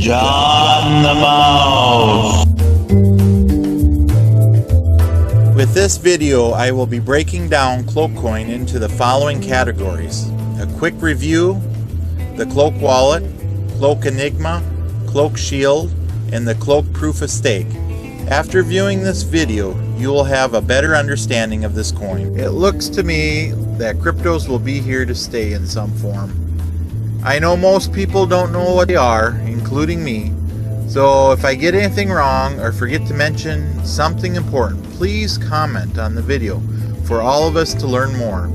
John the Mouse. With this video, I will be breaking down CloakCoin into the following categories: a quick review, the CloakWallet, cloakEnigma, Cloak Shield, and the Cloak Proof of Stake. After viewing this video, you will have a better understanding of this coin. It looks to me that cryptos will be here to stay in some form. I know most people don't know what they are, including me, so if I get anything wrong or forget to mention something important, please comment on the video for all of us to learn more.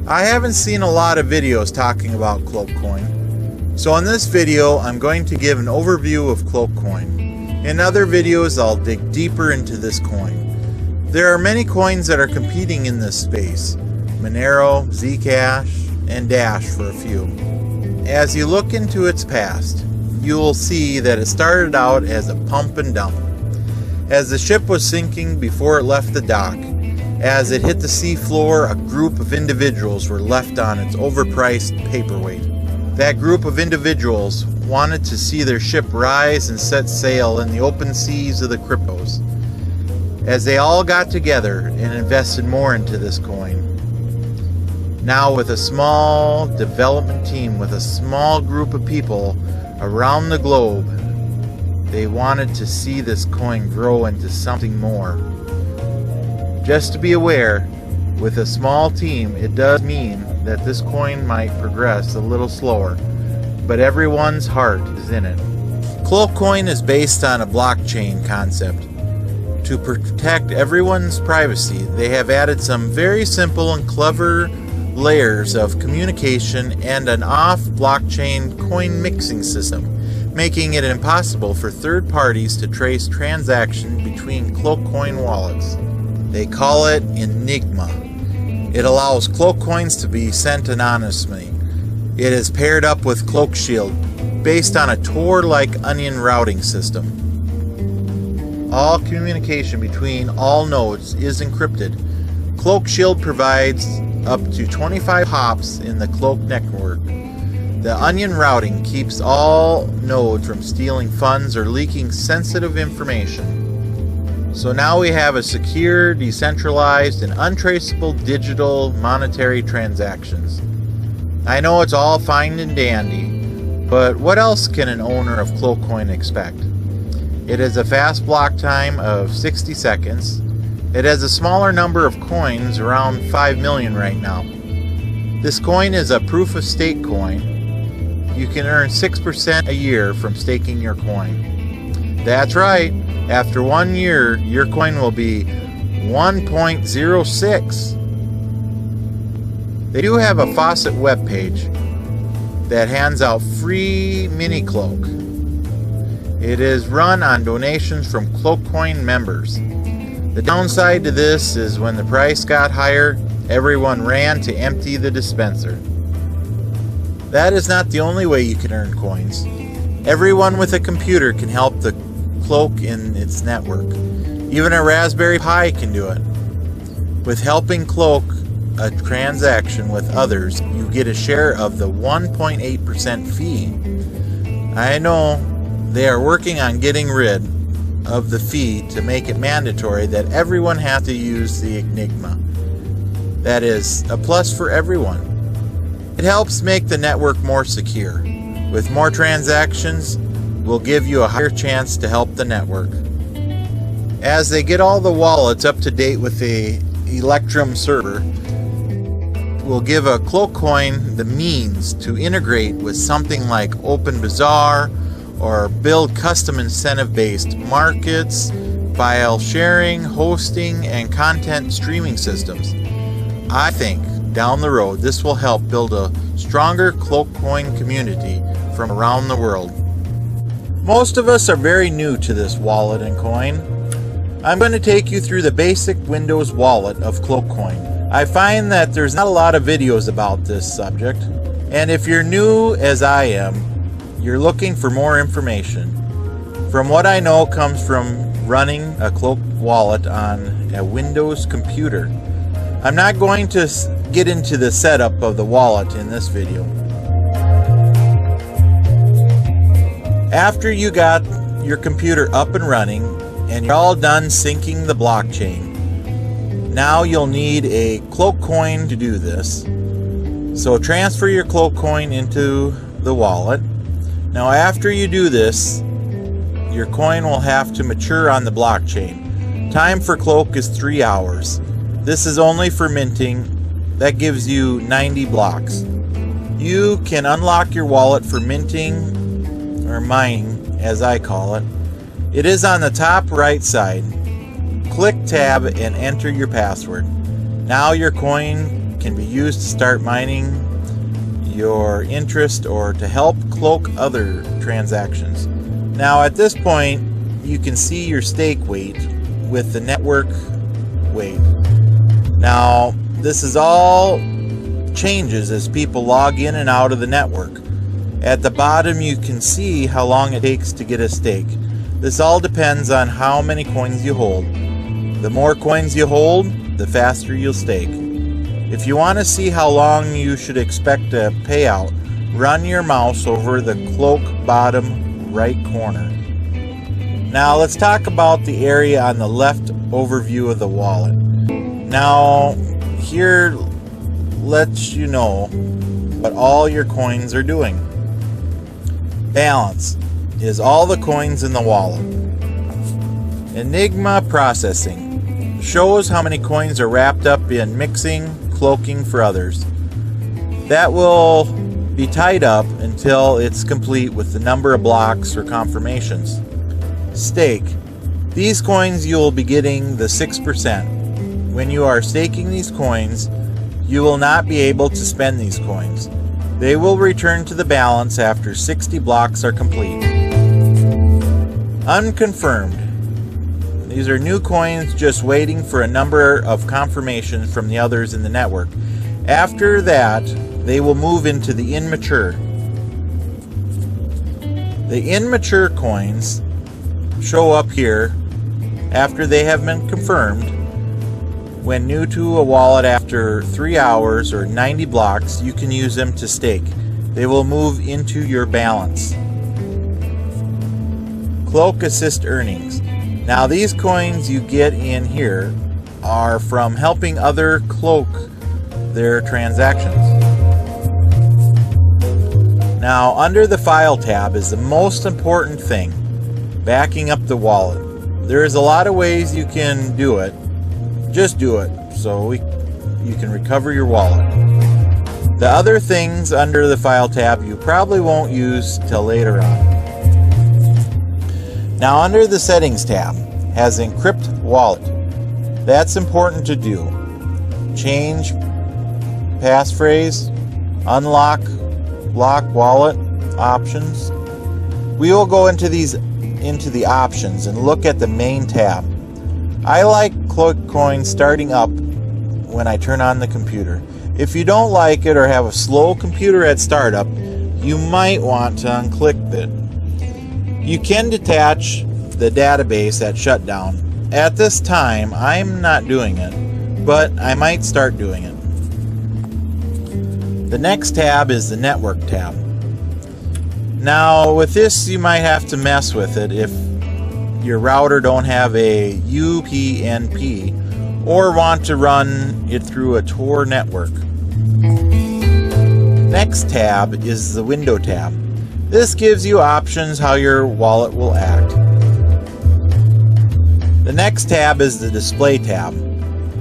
I haven't seen a lot of videos talking about CloakCoin, so in this video I'm going to give an overview of CloakCoin. In other videos I'll dig deeper into this coin. There are many coins that are competing in this space: Monero, Zcash, and Dash for a few. As you look into its past, you will see that it started out as a pump and dump. As the ship was sinking before it left the dock, as it hit the sea floor, a group of individuals were left on its overpriced paperweight. That group of individuals wanted to see their ship rise and set sail in the open seas of the cryptos. As they all got together and invested more into this coin. Now with a small development team, with a small group of people around the globe, they wanted to see this coin grow into something more. Just to be aware, with a small team, it does mean that this coin might progress a little slower, but everyone's heart is in it. CloakCoin is based on a blockchain concept. To protect everyone's privacy, they have added some very simple and clever layers of communication and an off-blockchain coin mixing system, making it impossible for third parties to trace transactions between CloakCoin wallets. They call it Enigma. It allows CloakCoins to be sent anonymously. It is paired up with Cloak Shield, based on a Tor-like onion routing system. All communication between all nodes is encrypted. Cloak Shield provides up to 25 hops in the Cloak network. The onion routing keeps all nodes from stealing funds or leaking sensitive information. So now we have a secure, decentralized, and untraceable digital monetary transactions. I know it's all fine and dandy, but what else can an owner of CloakCoin expect? It has a fast block time of 60 seconds. It has a smaller number of coins, around 5 million right now. This coin is a proof of stake coin. You can earn 6% a year from staking your coin. That's right, after 1 year, your coin will be 1.06. They do have a faucet webpage that hands out free mini cloak. It is run on donations from CloakCoin members. The downside to this is when the price got higher, everyone ran to empty the dispenser. That is not the only way you can earn coins. Everyone with a computer can help the Cloak in its network. Even a Raspberry Pi can do it. With helping Cloak a transaction with others, you get a share of the 1.8% fee. I know they are working on getting rid of the fee to make it mandatory that everyone has to use the Enigma. That is a plus for everyone. It helps make the network more secure. With more transactions, will give you a higher chance to help the network. As they get all the wallets up to date with the Electrum server, will give a CloakCoin the means to integrate with something like OpenBazaar or build custom incentive-based markets, file sharing, hosting, and content streaming systems. I think down the road this will help build a stronger CloakCoin community from around the world. Most of us are very new to this wallet and coin. I'm going to take you through the basic Windows wallet of CloakCoin. I find that there's not a lot of videos about this subject, and if you're new as I am, you're looking for more information. From what I know comes from running a Cloak wallet on a Windows computer. I'm not going to get into the setup of the wallet in this video. After you got your computer up and running and you're all done syncing the blockchain, now you'll need a CloakCoin to do this. So transfer your CloakCoin into the wallet. Now after you do this, your coin will have to mature on the blockchain. Time for Cloak is 3 hours. This is only for minting. That gives you 90 blocks. You can unlock your wallet for minting, or mining as I call it. It is on the top right side. Click tab and enter your password. Now your coin can be used to start mining your interest or to help Cloak other transactions. Now at this point you can see your stake weight with the network weight. Now this is all changes as people log in and out of the network. At the bottom you can see how long it takes to get a stake. This all depends on how many coins you hold. The more coins you hold, the faster you'll stake. If you want to see how long you should expect a payout, run your mouse over the Cloak bottom right corner. Now let's talk about the area on the left overview of the wallet. Now here lets you know what all your coins are doing. Balance is all the coins in the wallet. Enigma processing shows how many coins are wrapped up in mixing, cloaking for others. That will be tied up until it's complete with the number of blocks or confirmations. Stake. These coins you will be getting the 6%. When you are staking these coins, you will not be able to spend these coins. They will return to the balance after 60 blocks are complete. Unconfirmed. These are new coins just waiting for a number of confirmations from the others in the network. After that, they will move into the immature. The immature coins show up here after they have been confirmed. When new to a wallet after 3 hours or 90 blocks, you can use them to stake. They will move into your balance. Cloak Assist earnings. Now these coins you get in here are from helping other Cloak their transactions. Now under the File tab is the most important thing, backing up the wallet. There's a lot of ways you can do it. Just do it so you can recover your wallet. The other things under the File tab you probably won't use till later on. Now under the Settings tab has Encrypt Wallet. That's important to do. Change passphrase, unlock, block wallet options. We will go into the options and look at the main tab. I like CloakCoin starting up when I turn on the computer. If you don't like it or have a slow computer at startup, you might want to unclick it. You can detach the database at shutdown. At this time, I'm not doing it, but I might start doing it. The next tab is the Network tab. Now, with this, you might have to mess with it if your router don't have a UPnP or want to run it through a Tor network. Next tab is the Window tab. This gives you options how your wallet will act. The next tab is the Display tab.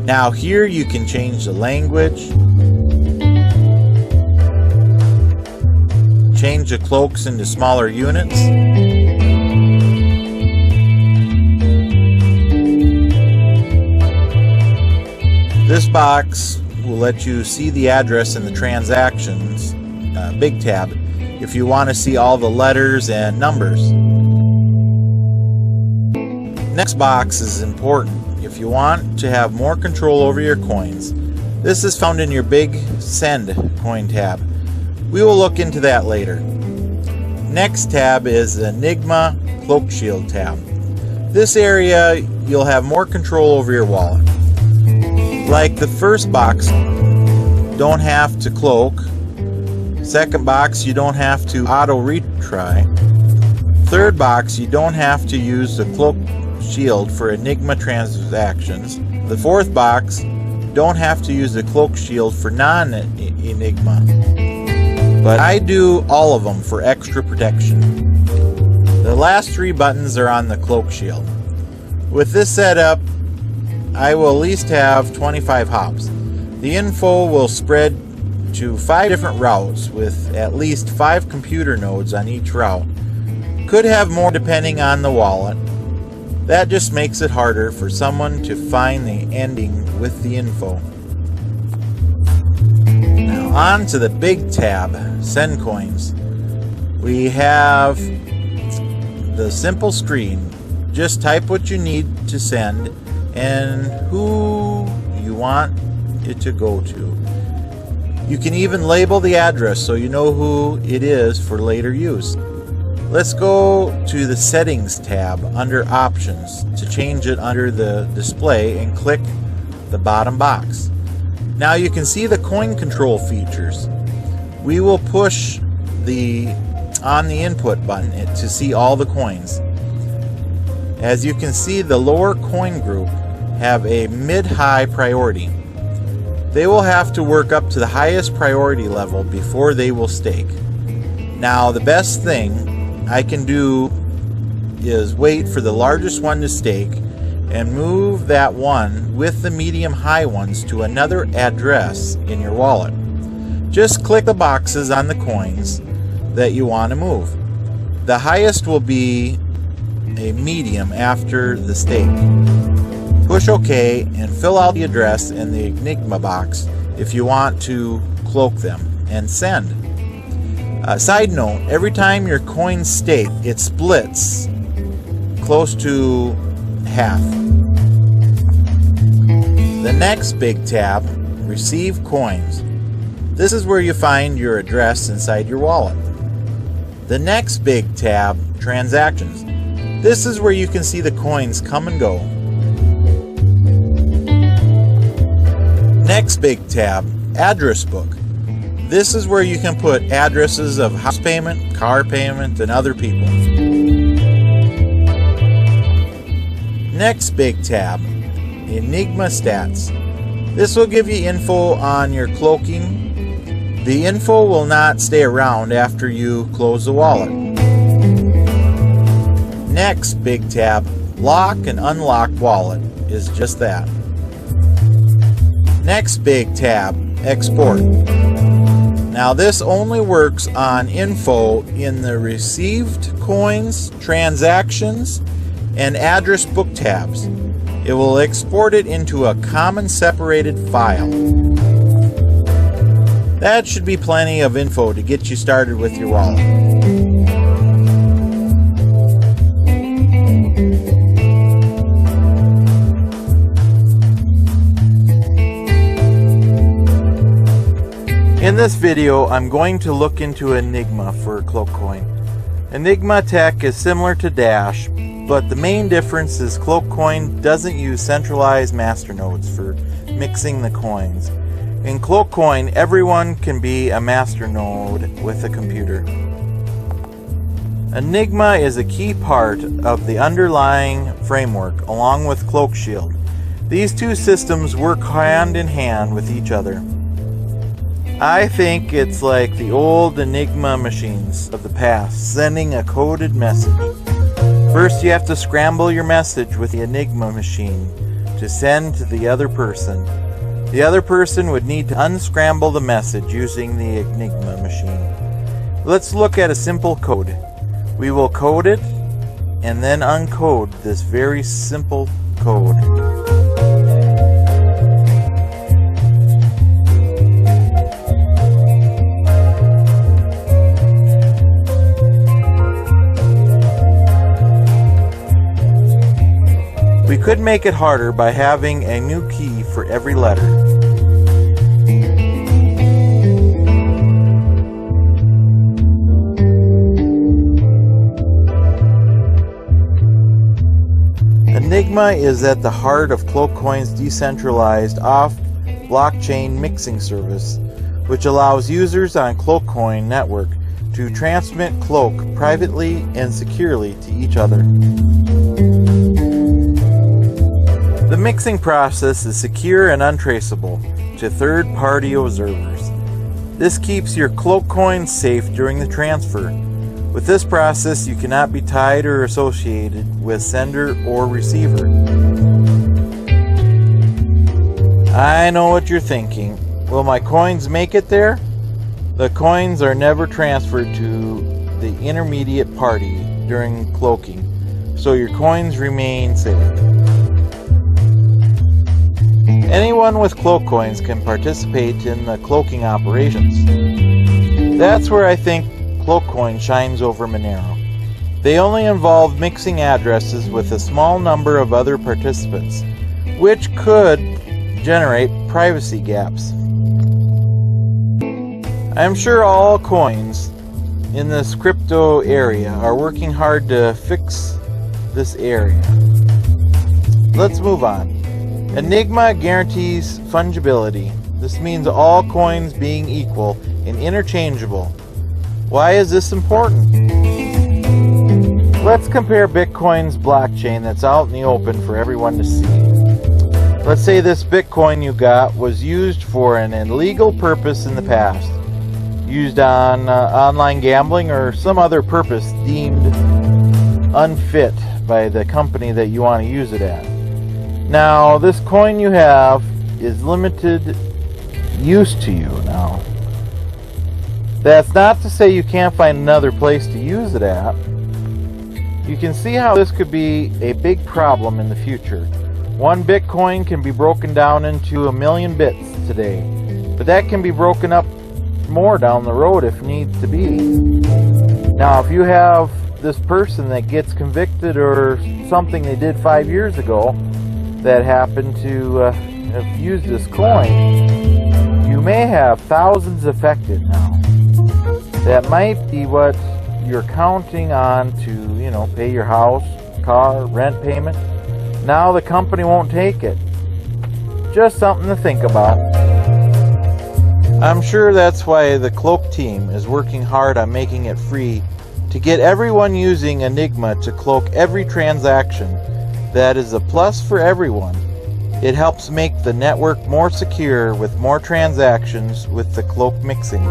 Now here you can change the language, change the cloaks into smaller units, this box will let you see the address in the transactions, big tab, if you want to see all the letters and numbers. Next box is important if you want to have more control over your coins. This is found in your big Send coin tab. We will look into that later. Next tab is the Enigma Cloak Shield tab. This area you'll have more control over your wallet. Like the first box, don't have to cloak. Second box, you don't have to auto retry. third box, you don't have to use the Cloak Shield for Enigma transactions. The fourth box, you don't have to use the Cloak Shield for non-Enigma. But I do all of them for extra protection. The last three buttons are on the Cloak Shield. With this setup, I will at least have 25 hops. The info will spread to 5 different routes with at least 5 computer nodes on each route. Could have more depending on the wallet. That just makes it harder for someone to find the ending with the info. Now on to the big tab, send coins. We have the simple screen. Just type what you need to send and who you want it to go to. You can even label the address so you know who it is for later use. Let's go to the settings tab under options to change it under the display and click the bottom box. Now you can see the coin control features. We will push on the input button to see all the coins. As you can see, the lower coin group have a mid-high priority. They will have to work up to the highest priority level before they will stake. Now the best thing I can do is wait for the largest one to stake and move that one with the medium-high ones to another address in your wallet. Just click the boxes on the coins that you want to move. The highest will be a medium after the stake. Push OK and fill out the address in the Enigma box if you want to cloak them, and send. Side note, every time your coins stake, it splits close to half. The next big tab, receive coins. This is where you find your address inside your wallet. The next big tab, transactions. This is where you can see the coins come and go. Next big tab, address book. This is where you can put addresses of house payment, car payment, and other people. Next big tab, Enigma stats. This will give you info on your cloaking. The info will not stay around after you close the wallet. Next big tab, lock and unlock wallet, is just that. Next big tab, export. Now this only works on info in the received coins, transactions, and address book tabs. It will export it into a common separated file. That should be plenty of info to get you started with your wallet. In this video, I'm going to look into Enigma for CloakCoin. Enigma tech is similar to Dash, but the main difference is CloakCoin doesn't use centralized masternodes for mixing the coins. In CloakCoin, everyone can be a masternode with a computer. Enigma is a key part of the underlying framework along with CloakShield. These two systems work hand in hand with each other. I think it's like the old Enigma machines of the past, sending a coded message. First, you have to scramble your message with the Enigma machine to send to the other person. The other person would need to unscramble the message using the Enigma machine. Let's look at a simple code. We will code it and then uncode this very simple code. We could make it harder by having a new key for every letter. Enigma is at the heart of CloakCoin's decentralized off-blockchain mixing service, which allows users on CloakCoin network to transmit Cloak privately and securely to each other. The mixing process is secure and untraceable to third-party observers. This keeps your Cloak coins safe during the transfer. With this process, you cannot be tied or associated with sender or receiver. I know what you're thinking. Will my coins make it there? The coins are never transferred to the intermediate party during cloaking, so your coins remain safe. Anyone with Cloak coins can participate in the cloaking operations. That's where I think CloakCoin shines over Monero. They only involve mixing addresses with a small number of other participants, which could generate privacy gaps. I'm sure all coins in this crypto area are working hard to fix this area. Let's move on. Enigma guarantees fungibility. This means all coins being equal and interchangeable. Why is this important? Let's compare Bitcoin's blockchain that's out in the open for everyone to see. Let's say this Bitcoin you got was used for an illegal purpose in the past, used on online gambling or some other purpose deemed unfit by the company that you want to use it at. Now, this coin you have is limited use to you now. That's not to say you can't find another place to use it at. You can see how this could be a big problem in the future. One Bitcoin can be broken down into 1 million bits today, but that can be broken up more down the road if needs to be. Now, if you have this person that gets convicted or something they did 5 years ago that happened to have used this coin, you may have thousands affected now. That might be what you're counting on to, pay your house, car, rent payment. Now the company won't take it. Just something to think about. I'm sure that's why the Cloak team is working hard on making it free to get everyone using Enigma to cloak every transaction. That is a plus for everyone. It helps make the network more secure with more transactions with the Cloak mixing.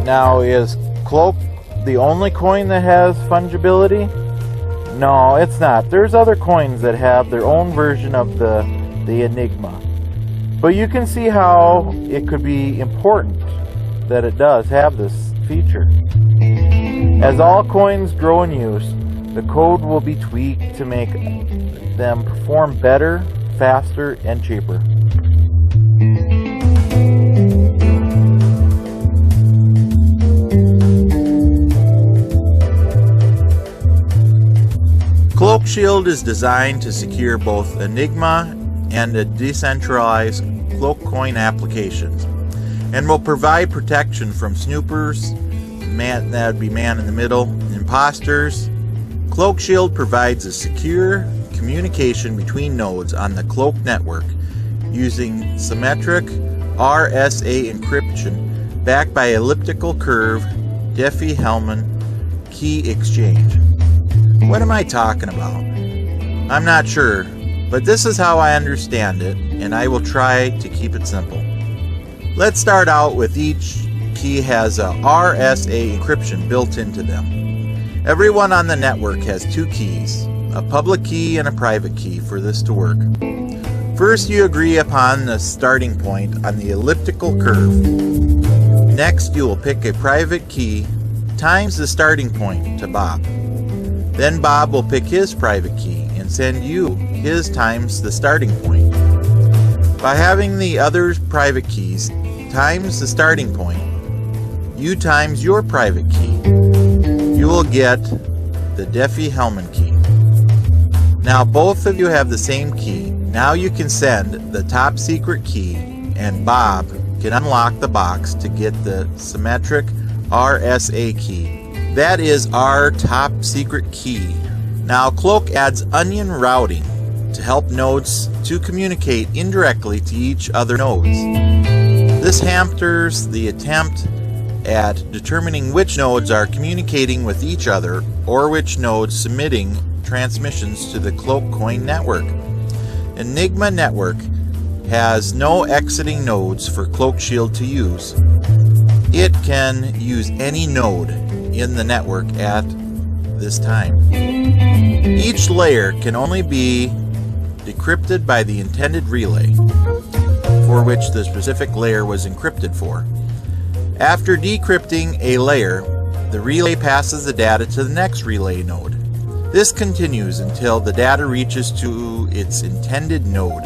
Now, is Cloak the only coin that has fungibility? No, it's not. There's other coins that have their own version of the Enigma. But you can see how it could be important that it does have this feature. As all coins grow in use, the code will be tweaked to make them perform better, faster, and cheaper. Cloak Shield is designed to secure both Enigma and the decentralized CloakCoin applications, and will provide protection from snoopers, that would be man in the middle, imposters. Cloak Shield provides a secure communication between nodes on the Cloak network using symmetric RSA encryption backed by elliptical curve Diffie-Hellman key exchange. What am I talking about? I'm not sure, but this is how I understand it, and I will try to keep it simple. Let's start out with each key has a RSA encryption built into them. Everyone on the network has two keys, a public key and a private key for this to work. First, you agree upon the starting point on the elliptical curve. Next, you will pick a private key times the starting point to Bob. Then Bob will pick his private key and send you his times the starting point. By having the other's private keys times the starting point, you times your private key, you will get the Diffie-Hellman key. Now both of you have the same key. Now you can send the top secret key and Bob can unlock the box to get the symmetric RSA key. That is our top secret key. Now Cloak adds onion routing to help nodes to communicate indirectly to each other nodes. This hampers the attempt at determining which nodes are communicating with each other or which nodes submitting transmissions to the CloakCoin network. Enigma network has no exiting nodes for Cloak Shield to use. It can use any node in the network at this time. Each layer can only be decrypted by the intended relay for which the specific layer was encrypted for. After decrypting a layer, the relay passes the data to the next relay node. This continues until the data reaches to its intended node.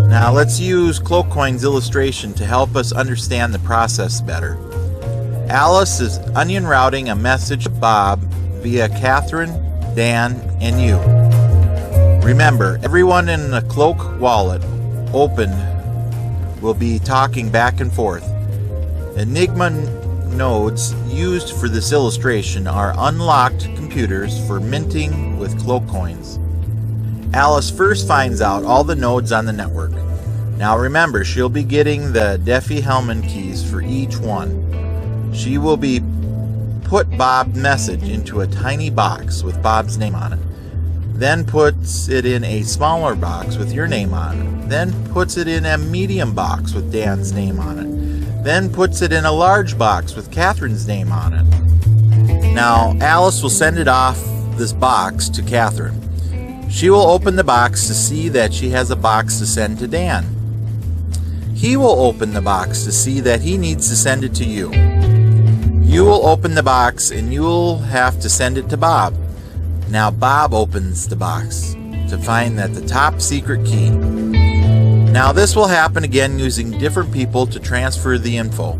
Now let's use CloakCoin's illustration to help us understand the process better. Alice is onion routing a message to Bob via Catherine, Dan, and you. Remember, everyone in the CloakWallet opened will be talking back and forth. Enigma nodes used for this illustration are unlocked computers for minting with CloakCoins. Alice first finds out all the nodes on the network. Now remember, she'll be getting the Diffie-Hellman keys for each one. She will be put Bob's message into a tiny box with Bob's name on it. Then puts it in a smaller box with your name on it. Then puts it in a medium box with Dan's name on it. Then puts it in a large box with Catherine's name on it. Now Alice will send it off this box to Catherine. She will open the box to see that she has a box to send to Dan. He will open the box to see that he needs to send it to you. You will open the box and you will have to send it to Bob. Now Bob opens the box to find that the top secret key. Now this will happen again using different people to transfer the info.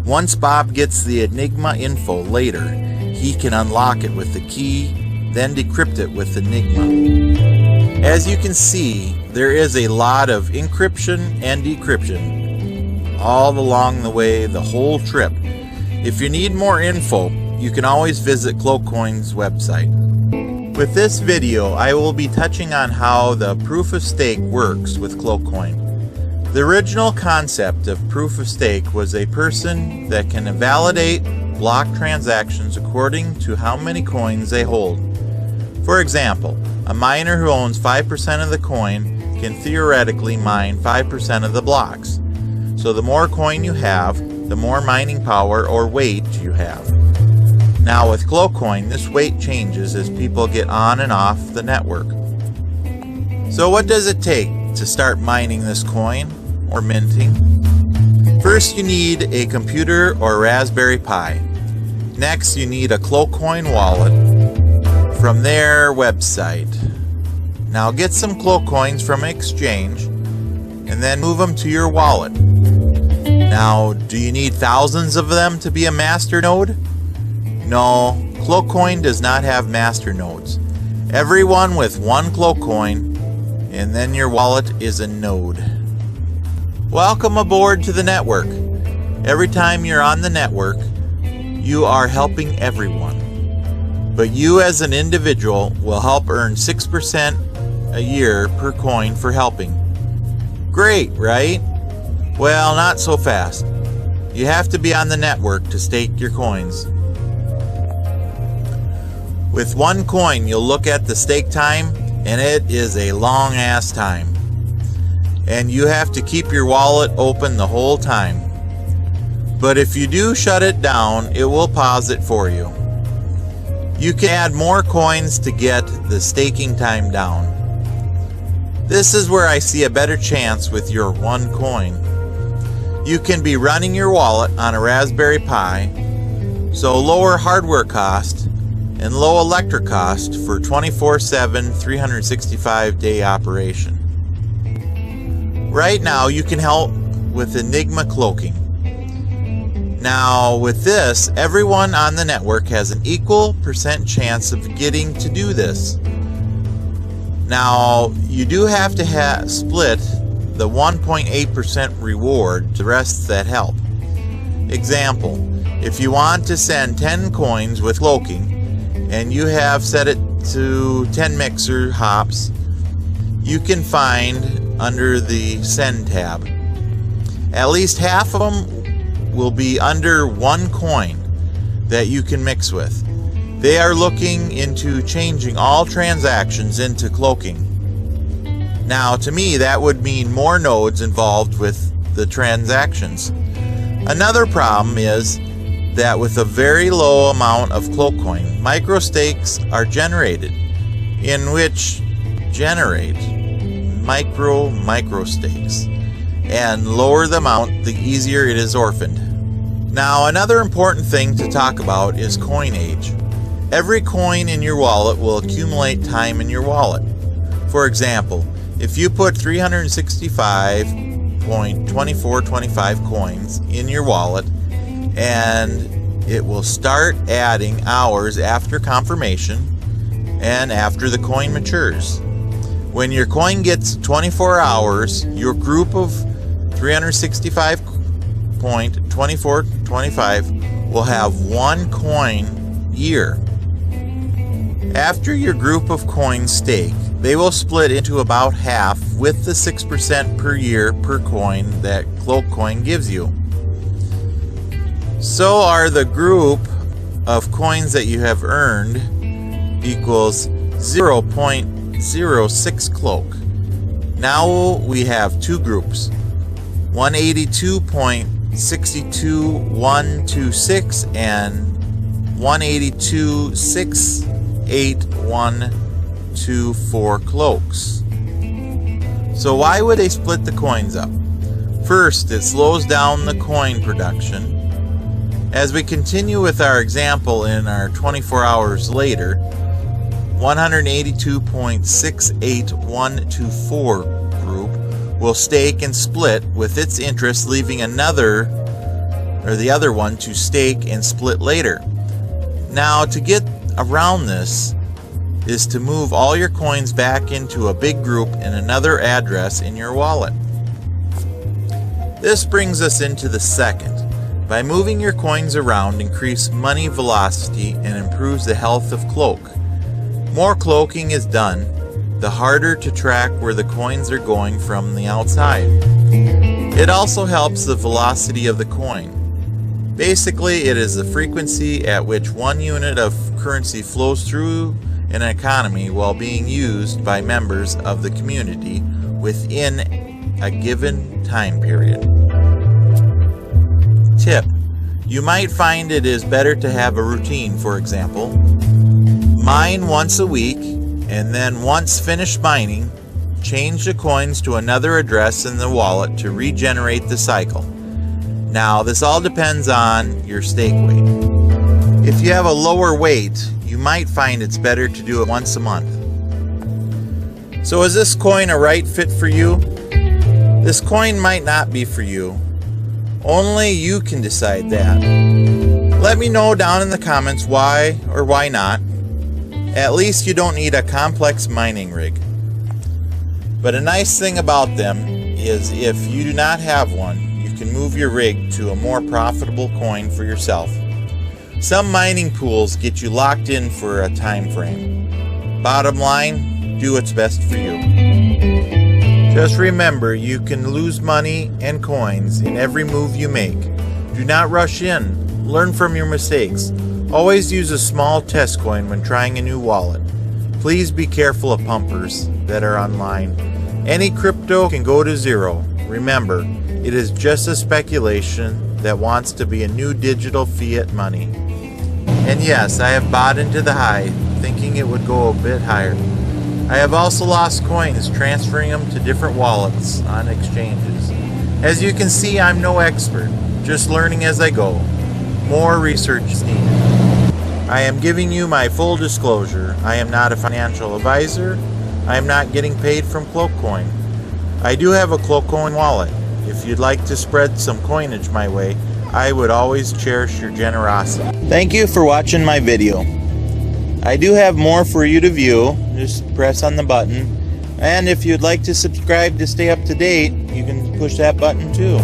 Once Bob gets the Enigma info later, he can unlock it with the key, then decrypt it with Enigma. As you can see, there is a lot of encryption and decryption all along the way, the whole trip. If you need more info, you can always visit CloakCoin's website. With this video, I will be touching on how the proof of stake works with CloakCoin. The original concept of proof of stake was a person that can validate block transactions according to how many coins they hold. For example, a miner who owns 5% of the coin can theoretically mine 5% of the blocks. So the more coin you have, the more mining power or weight you have. Now with CloakCoin, this weight changes as people get on and off the network. So what does it take to start mining this coin or minting? First you need a computer or Raspberry Pi. Next you need a CloakCoin wallet from their website. Now get some CloakCoins from an exchange and then move them to your wallet. Now do you need thousands of them to be a master node? No, CloakCoin does not have master nodes. Everyone with one CloakCoin and then your wallet is a node. Welcome aboard to the network. Every time you're on the network, you are helping everyone. But you as an individual will help earn 6% a year per coin for helping. Great, right? Well, not so fast. You have to be on the network to stake your coins. With one coin, you'll look at the stake time, and it is a long ass time. And you have to keep your wallet open the whole time. But if you do shut it down, it will pause it for you. You can add more coins to get the staking time down. This is where I see a better chance with your one coin. You can be running your wallet on a Raspberry Pi, so lower hardware cost and low electric cost for 24/7, 365-day operation. Right now you can help with Enigma cloaking. Now with this, everyone on the network has an equal % chance of getting to do this. Now you do have to split the 1.8% reward to the rest that help. Example, if you want to send 10 coins with cloaking and you have set it to 10 mixer hops, you can find under the send tab. At least half of them will be under 1 coin that you can mix with. They are looking into changing all transactions into cloaking. Now, to me, that would mean more nodes involved with the transactions. Another problem is that with a very low amount of CloakCoin, micro-stakes are generated, in which generate micro-stakes, and lower the amount, the easier it is orphaned. Now, another important thing to talk about is coinage. Every coin in your wallet will accumulate time in your wallet. For example, if you put 365.2425 coins in your wallet, and it will start adding hours after confirmation and after the coin matures. When your coin gets 24 hours, your group of 365.2425 will have 1 coin year. After your group of coins stake, they will split into about half with the 6% per year per coin that CloakCoin gives you. So are the group of coins that you have earned equals 0.06 cloak. Now we have 2 groups, 182.62126 and 182.68124 cloaks. So why would they split the coins up? First, it slows down the coin production. As we continue with our example in our 24 hours later, 182.68124 group will stake and split with its interest, leaving the other one to stake and split later. Now, to get around this is to move all your coins back into a big group in another address in your wallet. This brings us into the second. By moving your coins around, increase money velocity and improves the health of cloak. More cloaking is done, the harder to track where the coins are going from the outside. It also helps the velocity of the coin. Basically, it is the frequency at which 1 unit of currency flows through an economy while being used by members of the community within a given time period. Tip: you might find it is better to have a routine. For example, mine once a week, and then once finished mining, change the coins to another address in the wallet to regenerate the cycle. Now, this all depends on your stake weight. If you have a lower weight, you might find it's better to do it once a month. So is this coin a right fit for you? This coin might not be for you. Only you can decide that. Let me know down in the comments why or why not. At least you don't need a complex mining rig. But a nice thing about them is if you do not have one, you can move your rig to a more profitable coin for yourself. Some mining pools get you locked in for a time frame. Bottom line, do what's best for you. Just remember, you can lose money and coins in every move you make. Do not rush in. Learn from your mistakes. Always use a small test coin when trying a new wallet. Please be careful of pumpers that are online. Any crypto can go to zero. Remember, it is just a speculation that wants to be a new digital fiat money. And yes, I have bought into the high, thinking it would go a bit higher. I have also lost coins transferring them to different wallets on exchanges. As you can see, I'm no expert, just learning as I go. More research is needed. I am giving you my full disclosure. I am not a financial advisor. I am not getting paid from CloakCoin. I do have a CloakCoin wallet. If you'd like to spread some coinage my way, I would always cherish your generosity. Thank you for watching my video. I do have more for you to view. Just press on the button. And if you'd like to subscribe to stay up to date, you can push that button too.